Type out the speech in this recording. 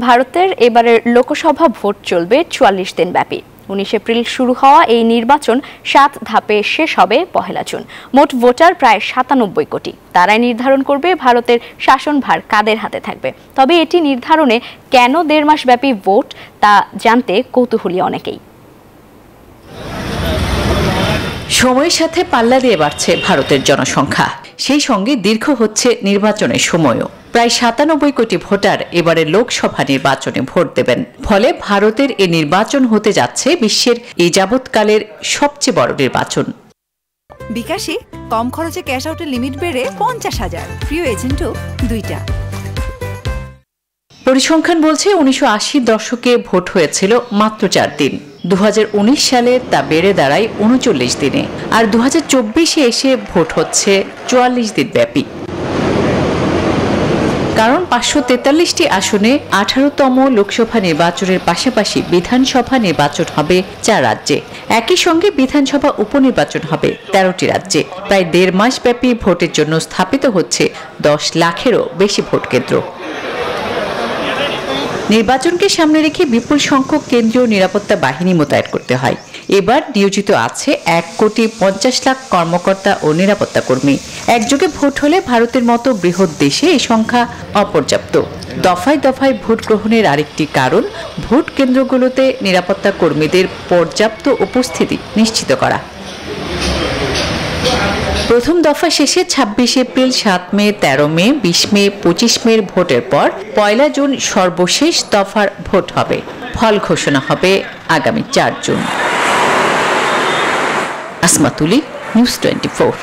ভারতের এবারের লোকসভা ভোট চলবে ৪৪ দিন ব্যাপী। ১৯ এপ্রিল শুরু হওয়া এই নির্বাচন ৭ ধাপে শেষ হবে ১ জুন। মোট ভোটার প্রায় ৯৭ কোটি। তারাই নির্ধারণ করবে ভারতের শাসনভার কাদের হাতে থাকবে। তবে এটি নির্ধারণে কেন ১.৫ মাস ব্যাপী ভোট তা জানতে কৌতূহলী অনেকেই। সময়ের সাথে পাল্লা দিয়ে বাড়ছে ভারতের জনসংখ্যা, সেই সঙ্গে দীর্ঘ হচ্ছে নির্বাচনের সময়ও। প্রায় ৯৭ কোটি ভোটার এবারে লোকসভা নির্বাচনে ভোট দেবেন। ফলে ভারতের এই নির্বাচন হতে যাচ্ছে বিশ্বের এই যাবৎকালের সবচেয়ে বড় নির্বাচন। বিকাশে কম খরচে ক্যাশ আউটের লিমিট বেড়ে ৫০,০০০, প্রিয় এজেন্টও ২টা। পরিসংখ্যান বলছে ১৯৮০ দশকে ভোট হয়েছিল মাত্র ৪ দিন। ২০১৯ সালে তা বেড়ে দাঁড়ায় ৩৯ দিনে, আর ২০২৪-এ এসে ভোট হচ্ছে ৪৪ দিন ব্যাপী। কারণ ৫৪৩টি আসনে ১৮তম লোকসভা নির্বাচনের পাশাপাশি বিধানসভা নির্বাচন হবে ৪ রাজ্যে। একই সঙ্গে বিধানসভা উপনির্বাচন হবে ১৩টি রাজ্যে। প্রায় ১.৫ মাস ব্যাপী ভোটের জন্য স্থাপিত হচ্ছে ১০ লাখেরও বেশি ভোট কেন্দ্র। নির্বাচনকে সামনে রেখে বিপুল সংখ্যক কেন্দ্রীয় নিরাপত্তা বাহিনী মোতায়েন করতে হয়। এবার নিয়োজিত আছে ১,৫০,০০,০০০ কর্মকর্তা ও নিরাপত্তা কর্মী। একযোগে ভোট হলে ভারতের মতো বৃহৎ দেশে এই সংখ্যা অপর্যাপ্ত। দফায় দফায় ভোট গ্রহণের আরেকটি কারণ ভোট কেন্দ্রগুলোতে নিরাপত্তা কর্মীদের পর্যাপ্ত উপস্থিতি নিশ্চিত করা। প্রথম দফা শেষে ২৬ এপ্রিল, ৭ মে, ১৩ মে, ২০ মে, ২৫ মের ভোটের পর ১ জুন সর্বশেষ দফার ভোট হবে। ফল ঘোষণা হবে আগামী ৪ জুন। আসমা তুলি, নিউজ 24।